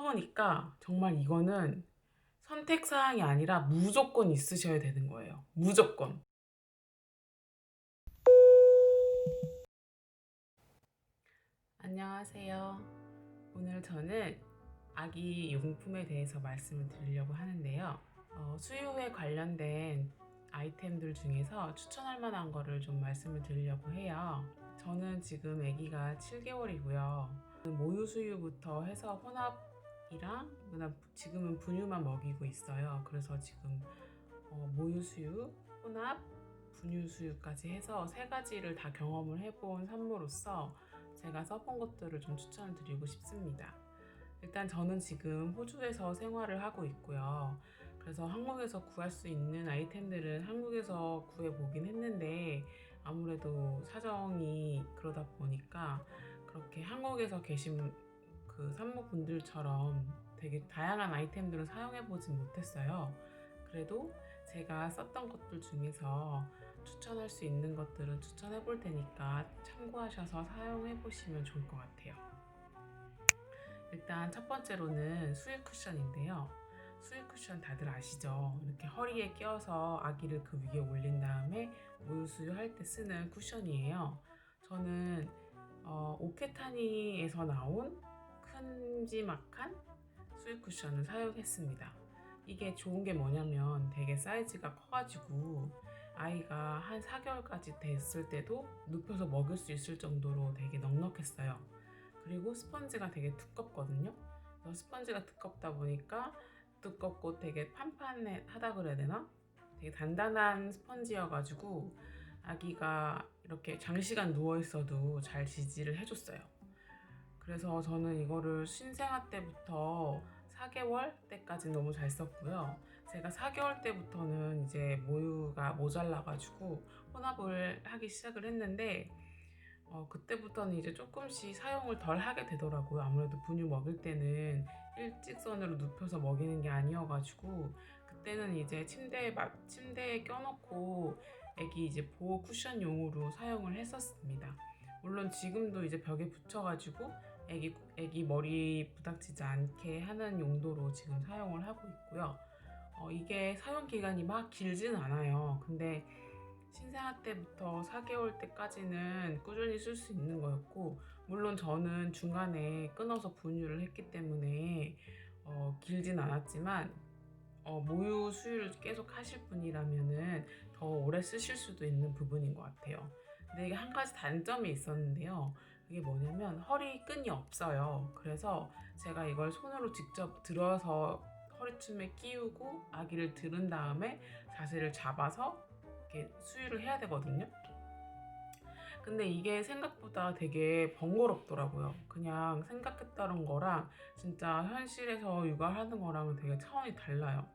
써보니까 정말 이거는 선택사항이 아니라 무조건 있으셔야 되는 거예요. 무조건. 안녕하세요. 오늘 저는 아기 용품에 대해서 말씀을 드리려고 하는데요. 수유에 관련된 아이템들 중에서 추천할 만한 거를 좀 말씀을 드리려고 해요. 저는 지금 아기가 7개월이고요. 모유 수유부터 해서 혼합이랑 그다음 지금은 분유만 먹이고 있어요. 그래서 지금 모유 수유, 혼합, 분유 수유까지 해서 세 가지를 다 경험을 해본 산모로서 제가 써본 것들을 좀 추천을 드리고 싶습니다. 일단 저는 지금 호주에서 생활을 하고 있고요. 그래서 한국에서 구할 수 있는 아이템들은 한국에서 구해보긴 했는데 아무래도 사정이 그러다 보니까 그렇게 한국에서 계신 그 산모분들처럼 되게 다양한 아이템들을 사용해보진 못했어요. 그래도 제가 썼던 것들 중에서 추천할 수 있는 것들은 추천해 볼 테니까 참고하셔서 사용해 보시면 좋을 것 같아요. 일단 첫 번째로는 수유 쿠션인데요. 수유 쿠션 다들 아시죠? 이렇게 허리에 껴서 아기를 그 위에 올린 다음에 모유 수유할 때 쓰는 쿠션이에요. 저는 오케타니에서 나온 큼지막한 수유 쿠션을 사용했습니다. 이게 좋은 게 뭐냐면 되게 사이즈가 커가지고 아이가 한 4개월까지 됐을 때도 눕혀서 먹을 수 있을 정도로 되게 넉넉했어요. 그리고 스펀지가 되게 두껍거든요. 그래서 스펀지가 두껍다 보니까 두껍고 되게 판판하다 그래야 되나? 되게 단단한 스펀지여가지고 아기가 이렇게 장시간 누워있어도 잘 지지를 해줬어요. 그래서 저는 이거를 신생아 때부터 4개월 때까지 너무 잘 썼고요. 제가 4개월 때부터는 이제 모유가 모자라가지고 혼합을 하기 시작을 했는데 그때부터는 이제 조금씩 사용을 덜 하게 되더라고요. 아무래도 분유 먹일 때는 일직선으로 눕혀서 먹이는 게 아니어가지고 그때는 이제 침대에 껴놓고 애기 이제 보호 쿠션용으로 사용을 했었습니다. 물론 지금도 이제 벽에 붙여가지고 애기 머리 부닥치지 않게 하는 용도로 지금 사용을 하고 있고요. 이게 사용 기간이 막 길지는 않아요. 근데 신생아 때부터 4개월 때까지는 꾸준히 쓸 수 있는 거였고, 물론 저는 중간에 끊어서 분유를 했기 때문에 길진 않았지만 모유 수유를 계속 하실 분이라면은 더 오래 쓰실 수도 있는 부분인 것 같아요. 근데 이게 한 가지 단점이 있었는데요. 그게 뭐냐면 허리끈이 없어요. 그래서 제가 이걸 손으로 직접 들어서 허리춤에 끼우고 아기를 들은 다음에 자세를 잡아서 이렇게 수유를 해야 되거든요. 근데 이게 생각보다 되게 번거롭더라고요. 그냥 생각했던 거랑 진짜 현실에서 육아하는 거랑은 되게 차원이 달라요.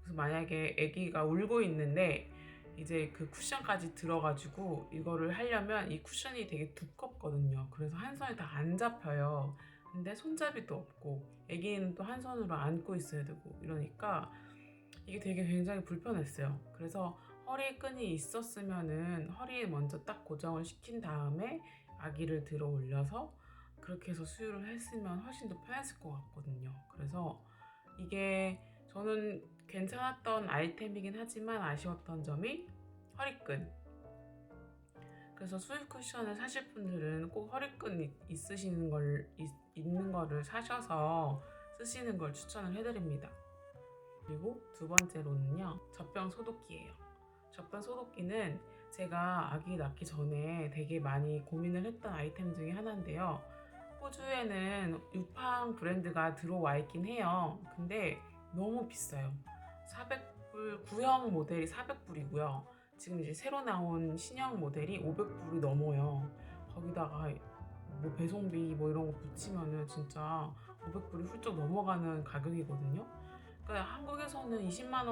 그래서 만약에 아기가 울고 있는데 이제 그 쿠션까지 들어가지고 이거를 하려면 이 쿠션이 되게 두껍거든요. 그래서 한 손에 다 안 잡혀요. 근데 손잡이도 없고 아기는 또 한 손으로 안고 있어야 되고 이러니까 이게 되게 굉장히 불편했어요. 그래서 허리끈이 있었으면은 허리에 먼저 딱 고정을 시킨 다음에 아기를 들어 올려서 그렇게 해서 수유를 했으면 훨씬 더 편했을 것 같거든요. 그래서 이게 저는 괜찮았던 아이템이긴 하지만 아쉬웠던 점이 허리끈. 그래서 수유 쿠션을 사실 분들은 꼭 허리끈 있는 거를 사셔서 쓰시는 걸 추천을 해드립니다. 그리고 두 번째로는요, 젖병 소독기예요. 젖병 소독기는 제가 아기 낳기 전에 되게 많이 고민을 했던 아이템 중에 하나인데요. 호주에는 유팡 브랜드가 들어와 있긴 해요. 근데 너무 비싸요. 400불, 구형 모델이 400불이고요. 지금 이제 새로 나온 신형 모델이 500불이 넘어요. 거기다가 뭐 배송비 뭐 이런 거 붙이면은 진짜 500불이 훌쩍 넘어가는 가격이거든요. 그러니까 한국에서는 20만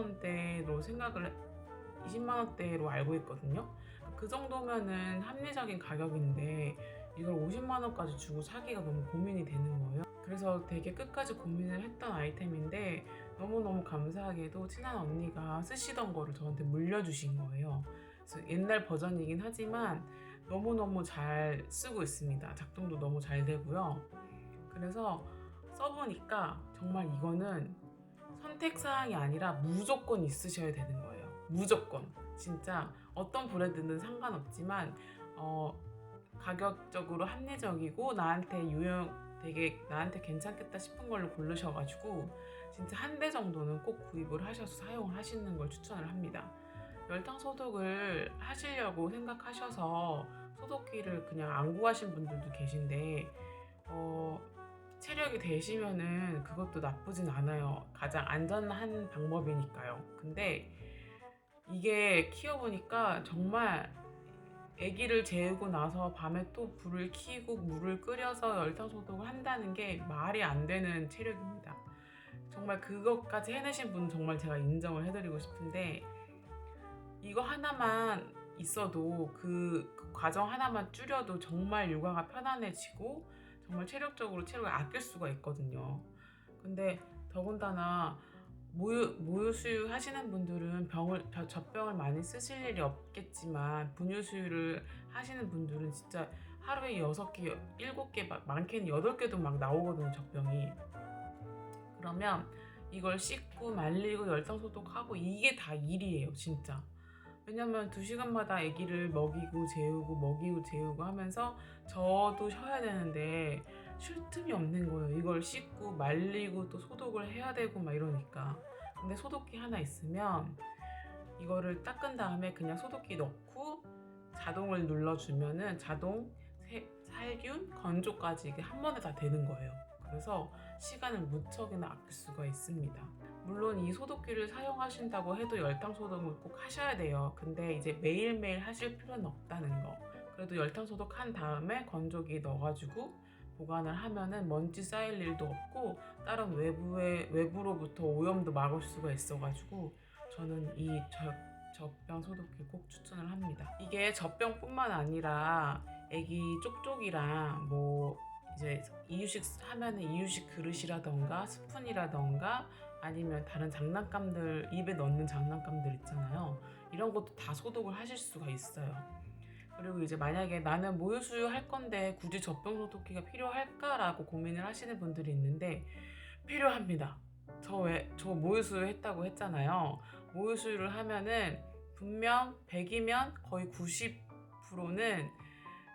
원대로 알고 있거든요. 그 정도면은 합리적인 가격인데 이걸 50만 원까지 주고 사기가 너무 고민이 되는 거예요. 그래서 되게 끝까지 고민을 했던 아이템인데 너무너무 감사하게도 친한 언니가 쓰시던 거를 저한테 물려주신 거예요. 그래서 옛날 버전이긴 하지만 너무너무 잘 쓰고 있습니다. 작동도 너무 잘 되고요. 그래서 써보니까 정말 이거는 선택사항이 아니라 무조건 있으셔야 되는 거예요. 무조건. 진짜 어떤 브랜드는 상관없지만 가격적으로 합리적이고 되게 나한테 괜찮겠다 싶은 걸로 고르셔가지고 진짜 한 대 정도는 꼭 구입을 하셔서 사용을 하시는 걸 추천을 합니다. 열탕 소독을 하시려고 생각하셔서 소독기를 그냥 안 구하신 분들도 계신데 체력이 되시면은 그것도 나쁘진 않아요. 가장 안전한 방법이니까요. 근데 이게 키워보니까 정말 아기를 재우고 나서 밤에 또 불을 켜고 물을 끓여서 열탕 소독을 한다는 게 말이 안 되는 체력입니다. 정말 그것까지 해내신 분 정말 제가 인정을 해드리고 싶은데 이거 하나만 있어도 그 과정 하나만 줄여도 정말 육아가 편안해지고 정말 체력적으로 체력을 아낄 수가 있거든요. 근데 더군다나 모유 수유 하시는 분들은 젖병을 많이 쓰실 일이 없겠지만 분유 수유를 하시는 분들은 진짜 하루에 6개, 7개, 많게는 8개도 막 나오거든요, 젖병이. 그러면 이걸 씻고 말리고 열탕 소독하고 이게 다 일이에요, 진짜. 왜냐면 2시간마다 아기를 먹이고 재우고 하면서 저도 쉬어야 되는데 쉴 틈이 없는 거예요. 이걸 씻고 말리고 또 소독을 해야 되고 막 이러니까. 근데 소독기 하나 있으면 이거를 닦은 다음에 그냥 소독기 넣고 자동을 눌러주면은 자동 살균, 건조까지 이게 한 번에 다 되는 거예요. 그래서 시간을 무척이나 아낄 수가 있습니다. 물론 이 소독기를 사용하신다고 해도 열탕 소독을 꼭 하셔야 돼요. 근데 이제 매일매일 하실 필요는 없다는 거. 그래도 열탕 소독한 다음에 건조기 넣어가지고 보관을 하면은 먼지 쌓일 일도 없고 다른 외부로부터 오염도 막을 수가 있어가지고 저는 이 젖병 소독기 꼭 추천을 합니다. 이게 젖병뿐만 아니라 애기 쪽쪽이랑 뭐 이제 이유식 하면은 이유식 그릇이라던가 스푼이라던가 아니면 다른 장난감들 입에 넣는 장난감들 있잖아요. 이런 것도 다 소독을 하실 수가 있어요. 그리고 이제 만약에 나는 모유 수유 할 건데 굳이 젖병 소독기가 필요할까라고 고민을 하시는 분들이 있는데 필요합니다. 저 모유 수유 했다고 했잖아요. 모유 수유를 하면은 분명 100이면 거의 90%는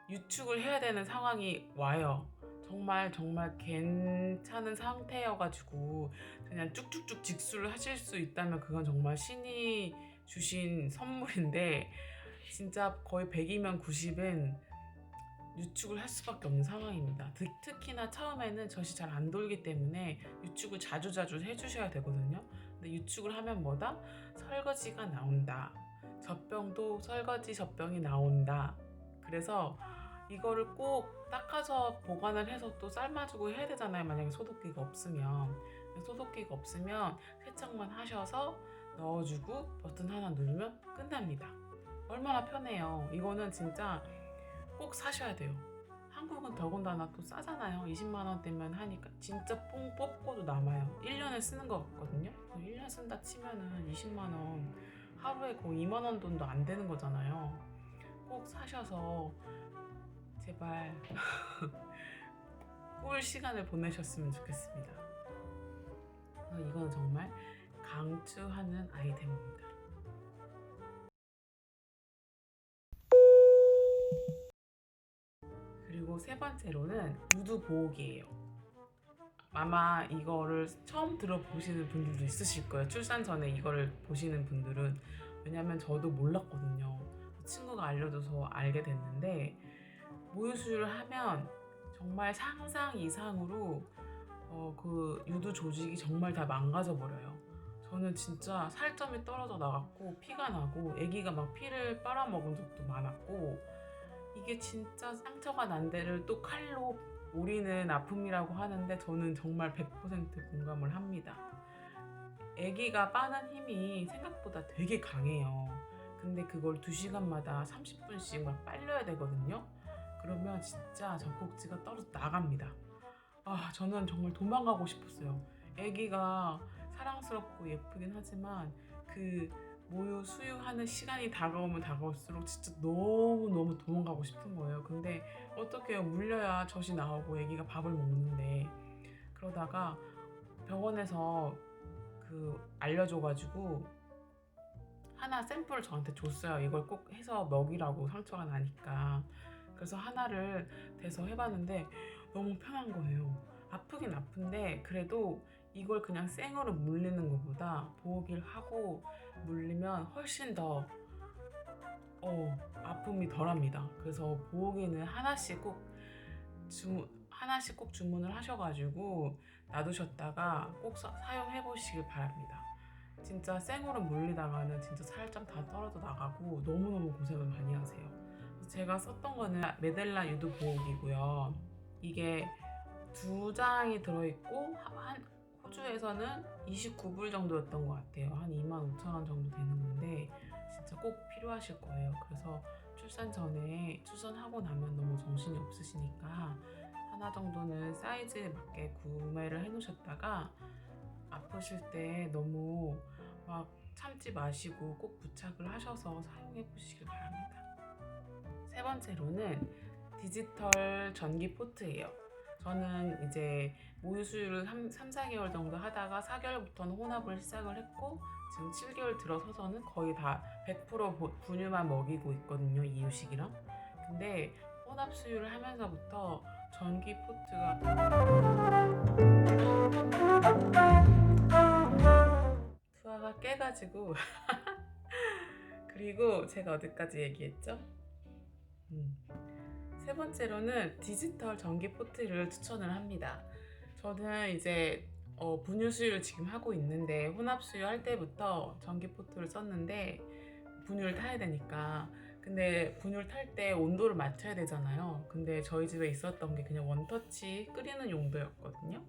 유축을 해야 되는 상황이 와요. 정말 괜찮은 상태여가지고 그냥 쭉쭉쭉 직수를 하실 수 있다면 그건 정말 신이 주신 선물인데 진짜 거의 100이면 90은 유축을 할 수밖에 없는 상황입니다. 특히나 처음에는 젖이 잘 안 돌기 때문에 유축을 자주 해주셔야 되거든요. 근데 유축을 하면 뭐다? 설거지가 나온다. 젖병도 설거지 젖병이 나온다. 그래서 이거를 꼭 닦아서 보관을 해서 또 삶아주고 해야 되잖아요. 만약에 소독기가 없으면 세척만 하셔서 넣어주고 버튼 하나 누르면 끝납니다. 얼마나 편해요. 이거는 진짜 꼭 사셔야 돼요. 한국은 더군다나 또 싸잖아요. 20만 원대면 하니까 진짜 뽕 뽑고도 남아요. 1년을 쓰는 것 같거든요. 1년 쓴다 치면은 20만 원 하루에 거의 2만 원 돈도 안 되는 거잖아요. 꼭 사셔서 제발 꿀 시간을 보내셨으면 좋겠습니다. 이건 정말 강추하는 아이템입니다. 그리고 세 번째로는 유두 보호기예요. 아마 이거를 처음 들어보시는 분들도 있으실 거예요. 출산 전에 이거를 보시는 분들은. 왜냐면 저도 몰랐거든요. 친구가 알려줘서 알게 됐는데 모유 수유를 하면 정말 상상 이상으로 그 유두 조직이 정말 다 망가져 버려요. 저는 진짜 살점이 떨어져 나갔고 피가 나고 아기가 막 피를 빨아먹은 적도 많았고 이게 진짜 상처가 난 데를 또 칼로 오리는 아픔이라고 하는데 저는 정말 100% 공감을 합니다. 아기가 빠는 힘이 생각보다 되게 강해요. 근데 그걸 2시간마다 30분씩 막 빨려야 되거든요. 그러면 진짜 젖꼭지가 떨어져 나갑니다. 저는 정말 도망가고 싶었어요. 아기가 사랑스럽고 예쁘긴 하지만 그 모유 수유하는 시간이 다가오면 다가올수록 진짜 너무 도망가고 싶은 거예요. 근데 어떻게 해요? 물려야 젖이 나오고 아기가 밥을 먹는데 그러다가 병원에서 알려줘가지고 하나 샘플을 저한테 줬어요. 이걸 꼭 해서 먹이라고, 상처가 나니까. 그래서 하나를 대서 해봤는데 너무 편한 거예요. 아프긴 아픈데 그래도 이걸 그냥 생으로 물리는 것보다 보호기를 하고 물리면 훨씬 더 아픔이 덜합니다. 그래서 보호기는 하나씩 꼭 주문을 하셔가지고 놔두셨다가 꼭 사용해 보시길 바랍니다. 진짜 생으로 물리다가는 진짜 살점 다 떨어져 나가고 너무너무 고생을 많이 하세요. 제가 썼던 거는 메델라 유두 보호기고요. 이게 2장이 들어있고 호주에서는 29불 정도였던 것 같아요. 한 25,000원 정도 되는 건데 진짜 꼭 필요하실 거예요. 그래서 출산 전에, 출산하고 나면 너무 정신이 없으시니까 하나 정도는 사이즈에 맞게 구매를 해놓으셨다가 아프실 때 너무 막 참지 마시고 꼭 부착을 하셔서 사용해 보시길 바랍니다. 세 번째로는 디지털 전기 포트예요. 저는 이제 모유 수유를 3-4개월 정도 하다가 4개월부터는 혼합을 시작을 했고 지금 7개월 들어서서는 거의 다 100% 분유만 먹이고 있거든요, 이유식이랑. 근데 혼합 수유를 하면서부터 전기 포트가 투하가 깨가지고 그리고 제가 어디까지 얘기했죠? 세 번째로는 디지털 전기 포트를 추천을 합니다. 저는 이제 분유 수유를 지금 하고 있는데 혼합 수유 할 때부터 전기 포트를 썼는데 분유를 타야 되니까. 근데 분유를 탈 때 온도를 맞춰야 되잖아요. 근데 저희 집에 있었던 게 그냥 원터치 끓이는 용도였거든요.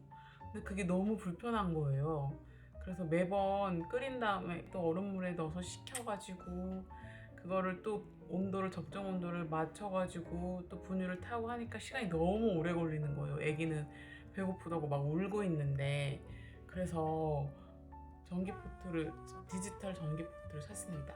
근데 그게 너무 불편한 거예요. 그래서 매번 끓인 다음에 또 얼음물에 넣어서 식혀가지고 그거를 또 적정 온도를 맞춰가지고 또 분유를 타고 하니까 시간이 너무 오래 걸리는 거예요. 애기는 배고프다고 막 울고 있는데. 그래서 디지털 전기포트를 샀습니다.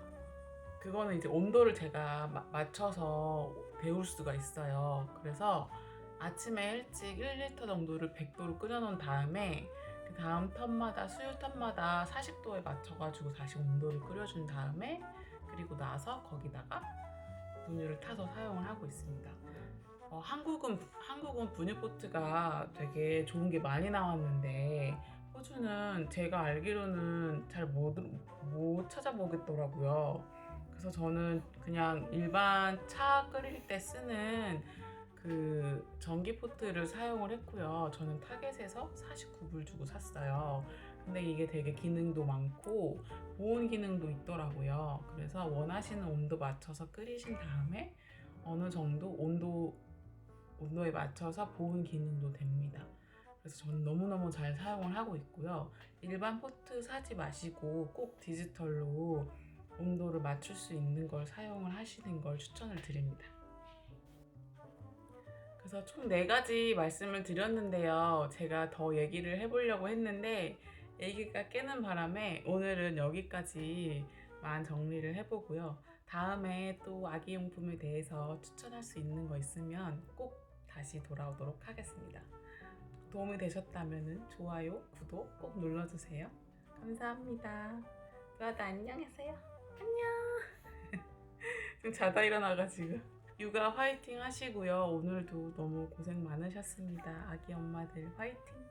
그거는 이제 온도를 제가 맞춰서 데울 수가 있어요. 그래서 아침에 일찍 1리터 정도를 100도로 끓여놓은 다음에 그 다음 수유 턴마다 40도에 맞춰가지고 다시 온도를 끓여준 다음에 그리고 나서 거기다가 분유를 타서 사용을 하고 있습니다. 한국은 분유 포트가 되게 좋은 게 많이 나왔는데 호주는 제가 알기로는 잘 못 찾아보겠더라고요. 그래서 저는 그냥 일반 차 끓일 때 쓰는 그 전기 포트를 사용을 했고요. 저는 타겟에서 49불 주고 샀어요. 근데 이게 되게 기능도 많고 보온 기능도 있더라고요. 그래서 원하시는 온도 맞춰서 끓이신 다음에 어느 정도 온도에 맞춰서 보온 기능도 됩니다. 그래서 저는 너무너무 잘 사용을 하고 있고요. 일반 포트 사지 마시고 꼭 디지털로 온도를 맞출 수 있는 걸 사용을 하시는 걸 추천을 드립니다. 그래서 총 4가지 말씀을 드렸는데요. 제가 더 얘기를 해보려고 했는데 얘기가 깨는 바람에 오늘은 여기까지만 정리를 해보고요. 다음에 또 아기용품에 대해서 추천할 수 있는 거 있으면 꼭 다시 돌아오도록 하겠습니다. 도움이 되셨다면 좋아요, 구독 꼭 눌러주세요. 감사합니다. 유아다 안녕하세요. 안녕. 지금 자다 일어나가지고. 육아 화이팅 하시고요. 오늘도 너무 고생 많으셨습니다. 아기 엄마들 화이팅!